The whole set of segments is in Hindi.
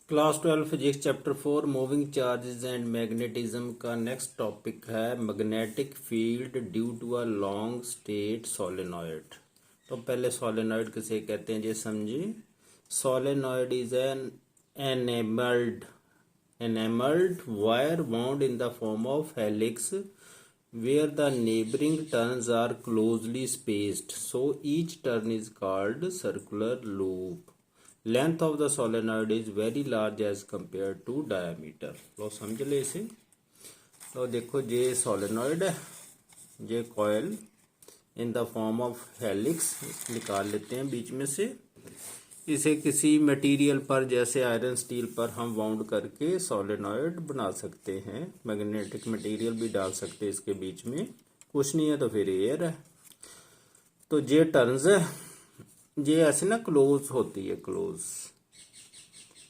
Class 12 physics chapter 4 moving charges and magnetism का नेक्स्ट टॉपिक है magnetic field due to a long straight solenoid. तो पहले सोलेनॉइड किसे कहते हैं ये समझिए। Solenoid is an enameled wire wound in the form of helix where the neighboring turns are closely spaced, so each turn is called circular loop. Length of the solenoid is very large as compared to diameter. लो समझ ले इसे। तो देखो ये सोलेनॉइड है, ये coil in the form of helix निकाल लेते हैं बीच में से। इसे किसी मटेरियल पर जैसे आयरन स्टील पर हम वाउंड करके सोलेनॉइड बना सकते हैं। मैग्नेटिक मटेरियल भी डाल सकते हैं इसके बीच में, कुछ नहीं है तो फिर एयर है। तो ये टर्न्स है, ये ऐसे ना क्लोज होती है, क्लोज,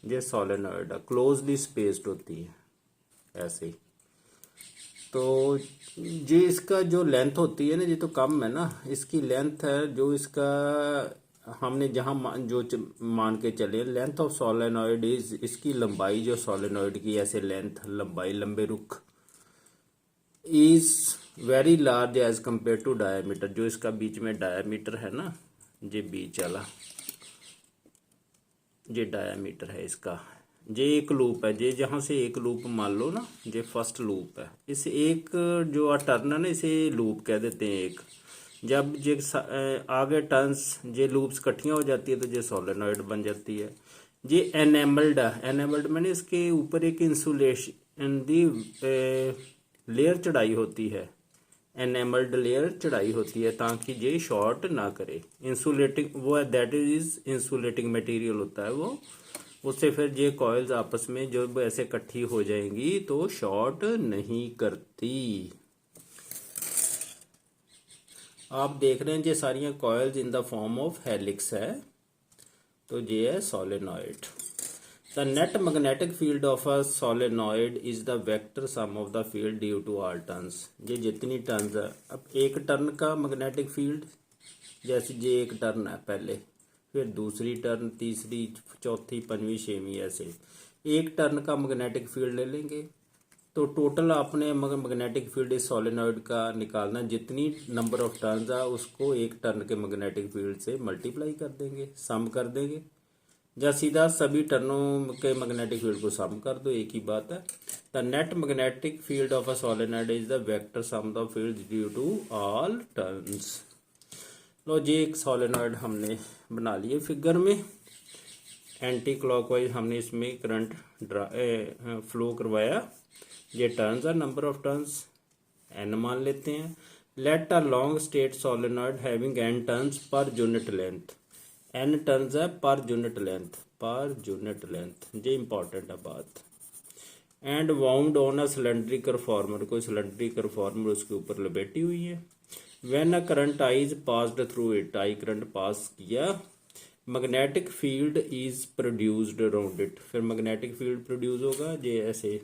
ये सोलेनॉइड है क्लोजली स्पेस्ड होती है ऐसे ही। तो ये इसका जो लेंथ होती है ना, ये तो कम है ना, इसकी लेंथ है जो इसका हमने जहाँ मान के चले लेंथ ऑफ सोलेनॉइड इज, इसकी लंबाई जो सोलेनॉइड की ऐसे लेंथ लंबाई लंबे रुख is very large as compare to diameter. जो इसका बीच में डायमीटर है ना, ये बीच वाला ये डायमीटर है इसका। ये एक लूप है, ये जहाँ से एक लूप मान लो ना, ये फर्स्ट लूप है। इस एक जो टर्न है ना, इसे लूप कह देते हैं एक। जब ये आगे टर्न्स ये लूप्स इकट्ठियाँ हो जाती है तो ये सोलेनॉइड बन जाती है। ये एनेमल्ड है, एनेमल्ड मैंने इसके ऊपर एक इंसुलेशन दी लेयर चढ़ाई होती है, एनेमल्ड लेयर चढ़ाई होती है ताकि ये शॉर्ट ना करे। इंसुलेटिंग वो है, दैट इज इंसुलेटिंग मटेरियल होता है वो। उससे फिर ये कॉइल्स आपस में जब ऐसे इकट्ठी हो जाएंगी तो शॉर्ट नहीं करती। आप देख रहे हैं ये सारियां coils in the form of helix है, तो ये है solenoid. The net magnetic field of a solenoid is the vector sum of the field due to all turns. ये जितनी टर्न्स है, अब एक टर्न का मैग्नेटिक फील्ड, जैसे ये एक टर्न है पहले, फिर दूसरी टर्न, तीसरी, चौथी, पंजवीं, छवीं, ऐसे एक टर्न का मैग्नेटिक फील्ड ले लेंगे तो टोटल आपने मैग्नेटिक फील्ड इस सोलेनॉइड का निकालना। जितनी नंबर ऑफ टर्न्स है उसको एक टर्न के मैग्नेटिक फील्ड से मल्टीप्लाई कर देंगे, सम कर देंगे, या सीधा सभी टर्नों के मैग्नेटिक फील्ड को सम कर दो, एक ही बात है। The net magnetic field of a solenoid is the vector sum of field due to all turns. लो जी, एक सोलेनॉइड हमने बना लिए फिगर में, एंटी क्लॉकवाइज हमने इसमें करंट फ्लो करवाया। ये टर्न्स है, नंबर ऑफ टर्न्स n मान लेते हैं। Let a long straight solenoid having n turns per unit length, n turns है per unit length, per unit length, ये इंपॉर्टेंट है बात। And wound on a cylindrical former, कोई सिलेंड्रिकल फॉर्मर उसके ऊपर लपेटी हुई है। When a current I is passed through it, I current pass किया, magnetic field is produced around it, फिर मैग्नेटिक फील्ड प्रोड्यूस होगा। ये ऐसे,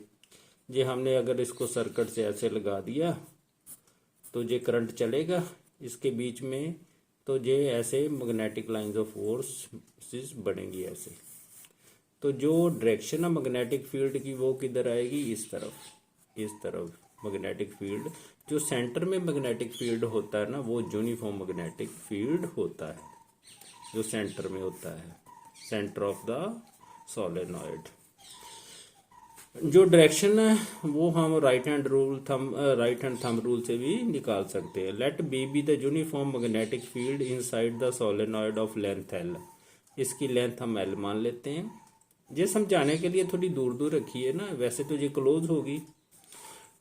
ये हमने अगर इसको सर्किट से ऐसे लगा दिया तो ये करंट चलेगा इसके बीच में, तो ये ऐसे मैग्नेटिक लाइंस ऑफ फोर्स बनेंगी ऐसे। तो जो डायरेक्शन है मैग्नेटिक फील्ड की वो किधर आएगी, इस तरफ, इस तरफ मैग्नेटिक फील्ड। जो सेंटर में मैग्नेटिक फील्ड होता है ना, वो यूनिफॉर्म मैग्नेटिक फील्ड होता है, जो सेंटर में होता है, सेंटर ऑफ द सोलेनॉइड। जो डायरेक्शन है वो हम राइट हैंड थंब रूल से भी निकाल सकते हैं। Let B the uniform magnetic field inside the solenoid of length L, इसकी लेंथ हम एल मान लेते हैं। ये समझाने के लिए थोड़ी दूर दूर रखिए ना, वैसे तो ये क्लोज होगी।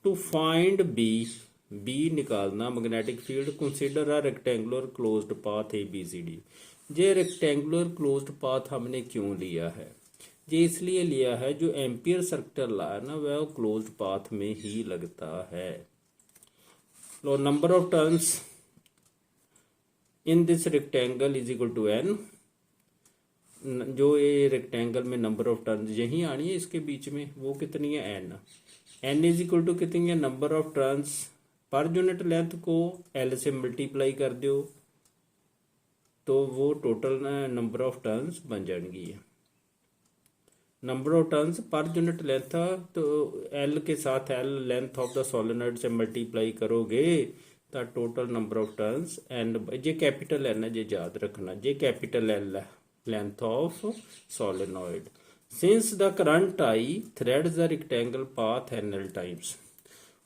टू फाइंड बी निकालना magnetic field, consider a rectangular closed path A B C D. ये रेक्टेंगुलर क्लोज्ड पाथ हमने क्यों लिया है, ये इसलिए लिया है जो एम्पियर सर्किल ला है ना, वह क्लोज्ड पाथ में ही लगता है। लो number of turns in this rectangle is equal to N. जो ये रेक्टेंगल में नंबर ऑफ टर्न्स यही आनी है इसके बीच में, वो कितनी है, N. N is equal to कितनी है, number of turns per unit length को एल से मल्टीप्लाई कर दो तो वो टोटल नंबर ऑफ टर्न्स बन जाएंगी। Number of turns per unit length, तो एल के साथ L length of the solenoid से मल्टीप्लाई करोगे तो total number of turns and जे कैपिटल एन है, जे याद रखना, जे कैपिटल एल है length of solenoid. Since the current I threads the rectangle path N L times.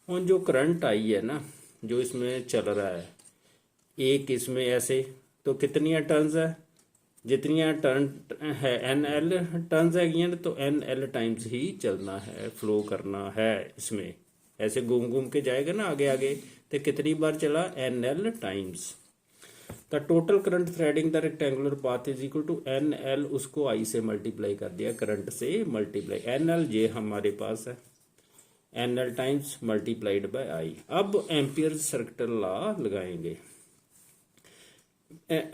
और जो करंट आई है ना, जो इसमें चल रहा है एक इसमें ऐसे, तो कितनी टर्न्स है, जितनी टर्न है एन एल टर्न्स है तो एन एल टाइम्स ही चलना है, फ्लो करना है इसमें, ऐसे घूम घूम के जाएगा ना आगे आगे, तो कितनी बार चला, N L times. The total current threading the rectangular path is equal to N L, उसको आई से मल्टीप्लाई कर दिया, करंट से मल्टीप्लाई, एन एल जे हमारे पास है, N L times multiplied by I. अब एम्पियर सर्किट लॉ लगाएंगे।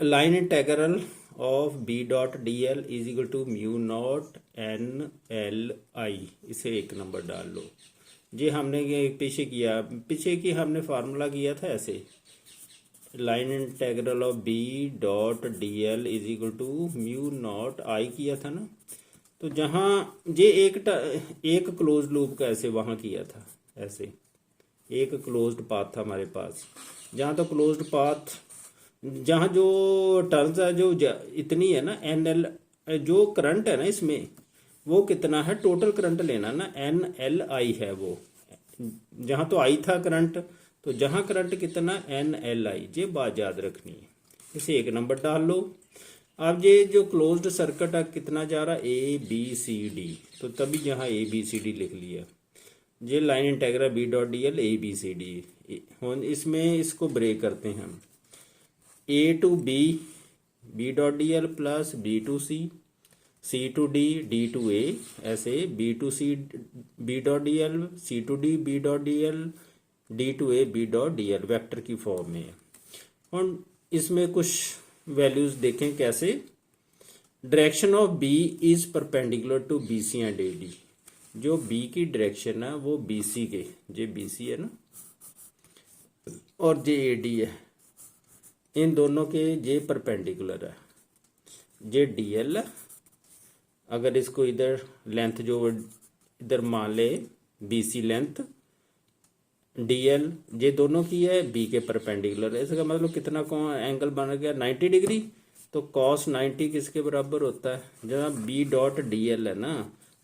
Line integral of B dot D L is equal to mu naught N L I, इसे 1 नंबर डाल लो। ये हमने ये पीछे की हमने फार्मूला किया था ऐसे, line integral of B dot D L is equal to mu naught I किया था ना, तो जहाँ ये एक क्लोज लूप का ऐसे वहाँ किया था, ऐसे एक क्लोज्ड पाथ था हमारे पास, जहाँ तो क्लोज्ड पाथ, जहाँ जो टर्न्स है जो इतनी है ना एन एल, जो करंट है ना इसमें वो कितना है, टोटल करंट लेना ना, एन एल आई है वो, जहाँ तो आई था करंट, तो जहाँ करंट कितना, एन एल आई, ये बात याद रखनी है, इसे 1 नंबर डाल लो। अब ये जो क्लोज्ड सर्किट है कितना जा रहा, ए बी सी डी, तो तभी यहाँ ए बी सी डी लिख लिया। ये line integral B dot D L A B C D, इसमें इसको ब्रेक करते हैं हम, A to B B dot D L plus B to C to D to A, ऐसे B to C B dot D L, C to D B dot D L, D to A B dot D L, vector की फॉर्म में है। और इसमें कुछ वैल्यूज देखें कैसे, direction of B is perpendicular to B C and A D, जो बी की डायरेक्शन है वो बी सी के, जे बी सी है ना और जे ए डी है, इन दोनों के जे परपेंडिकुलर है, जे डी एल, अगर इसको इधर लेंथ जो इधर मान ले B C length, D L जे दोनों की है बी के परपेंडिकुलर है, इसका मतलब कितना एंगल बन गया 90 डिग्री, तो कॉस 90 किसके बराबर होता है, जब बी डॉट डी एल है ना,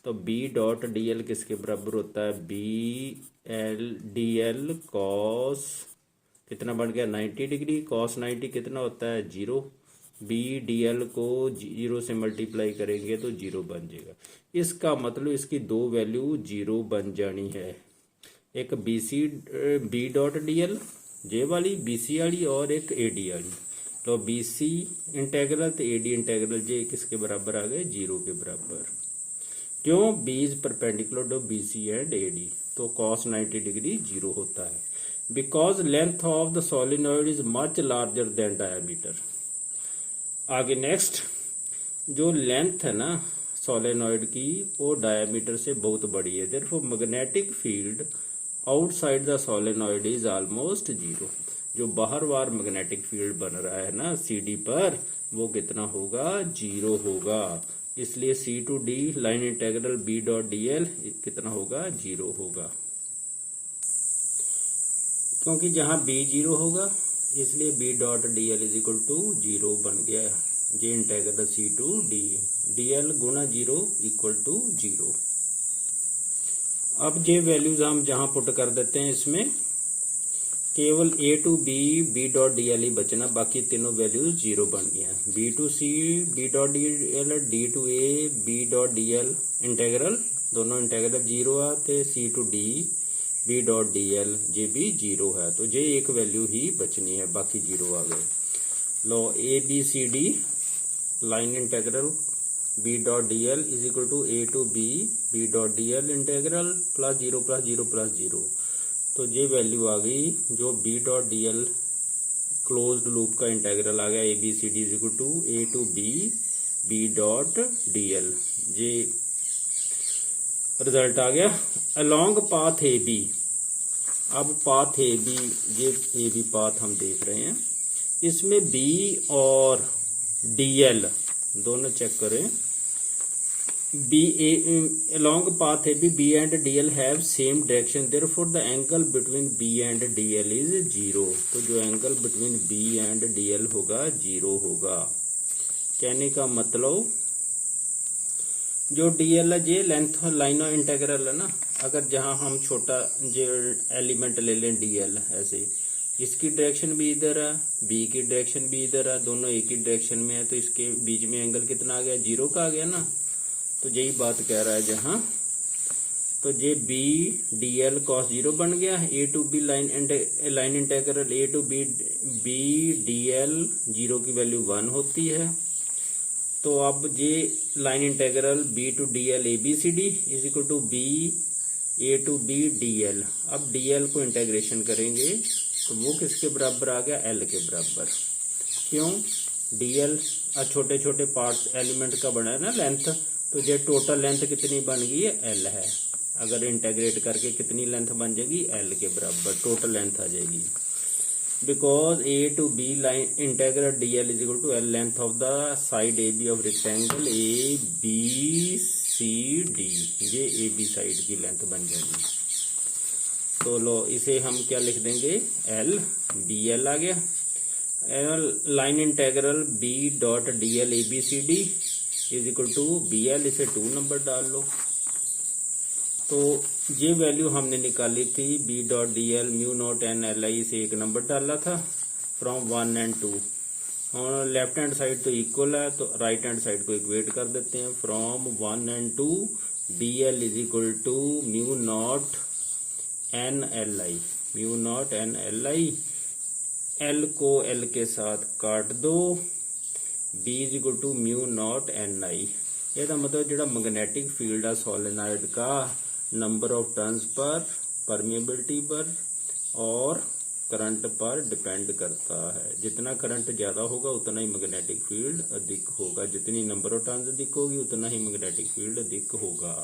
तो बी डॉट डी एल किसके बराबर होता है, B L D L cos कितना बन गया 90 डिग्री, कॉस 90 कितना होता है 0, बी डी एल को 0 से मल्टीप्लाई करेंगे तो 0 बन जाएगा। इसका मतलब इसकी 2 वैल्यू 0 बन जानी है, एक B C B dot D L जे वाली बी सी वाली और एक ए डी वाली, तो बी सी इंटेग्रल तो ए डी इंटेग्रल जे किसके बराबर आ गए 0 के बराबर, क्यों, B is perpendicular to B C and A D, तो कॉस 90 डिग्री 0 होता है, because length of the solenoid is much larger than diameter. आगे नेक्स्ट, जो लेंथ है ना सोलेनॉइड की वो डायमीटर से बहुत बड़ी है, therefore magnetic field outside the solenoid is almost 0, जो बाहर बार मैग्नेटिक फील्ड बन रहा है ना सी डी पर, वो कितना होगा 0 होगा, इसलिए C to D line integral B dot D L कितना होगा 0 होगा, क्योंकि जहां बी 0 होगा इसलिए B dot D L is equal to 0 बन गया, जे integral C to D L गुना 0 इक्वल टू 0। अब ये वैल्यूज हम जहां पुट कर देते हैं, इसमें केवल A to B dot D L ही बचना, बाकी तीनों वैल्यूज 0 बन गया, B to C B dot D L, D to A B dot D L integral, दोनों इंटेग्रल 0 आते, C to D B dot D L ये भी 0 है, तो ये एक वैल्यू ही बचनी है, बाकी 0 आ गए। लो A B C D line integral B dot D L is equal to A to B dot D L integral plus 0 plus 0 plus 0, तो ये वैल्यू आ गई, जो B dot D L closed loop का इंटेग्रल आ गया, A B C D is equal to A to B dot D L, ये रिजल्ट आ गया। अलोंग पाथ ए बी, अब पाथ ए बी, ये ए बी पाथ हम देख रहे हैं, इसमें बी और डी एल दोनों चेक करें, along path AB, B and DL have same direction, therefore the angle between B and DL is 0। तो जो angle between B and DL होगा 0 होगा। कहने का मतलब जो DL है ये लेंथ लाइन ऑफ इंटेग्रल है ना, अगर जहां हम छोटा जो एलिमेंट ले लें DL ऐसे, इसकी डायरेक्शन भी इधर है, B की डायरेक्शन भी इधर है, दोनों एक ही डायरेक्शन में है, तो इसके बीच में एंगल कितना आ गया, 0 का आ गया ना। तो यही बात कह रहा है जहां, तो ये बी डी एल कॉस 0 बन गया। A to B line integral A to B D L 0 की वैल्यू 1 होती है। तो अब ये line integral B to D L A B C D is equal to B A to B D L. अब डी एल को इंटेग्रेशन करेंगे तो वो किसके बराबर आ गया, एल के बराबर। क्यों, डी एल छोटे छोटे पार्ट्स एलिमेंट का बना है ना लेंथ, तो ये टोटल लेंथ कितनी बन गई है, एल है। अगर इंटेग्रेट करके कितनी लेंथ बन जाएगी, एल के बराबर टोटल लेंथ आ जाएगी। Because A to B line integral D L is equal to L length of the side A B of rectangle A B C D, ये ए बी साइड की लेंथ बन जाएगी। तो लो इसे हम क्या लिख देंगे, एल बी एल आ गया। Line integral B dot D L A B C D is equal to B L, इसे 2 नंबर डाल लो। तो ये वैल्यू हमने निकाली थी B dot D L mu naught N L I, इसे 1 नंबर डाला था फ्रॉम 1 and 2। और लेफ्ट हैंड साइड तो इक्वल है, तो राइट हैंड साइड को इक्वेट कर देते हैं। From 1 and 2 B L is equal to mu naught N L I, mu naught N L I. L को एल के साथ काट दो, B is equal to mu naught N I. ਇਹਦਾ मतलब ਜਿਹੜਾ मैग्नेटिक फील्ड है सोलेनॉइड का नंबर ऑफ टर्न्स पर, परमिएबिलिटी पर और करंट पर डिपेंड करता है। जितना करंट ज्यादा होगा उतना ही मैग्नेटिक फील्ड अधिक होगा, जितनी नंबर ऑफ टर्न्स अधिक होगी उतना ही मैग्नेटिक फील्ड अधिक होगा।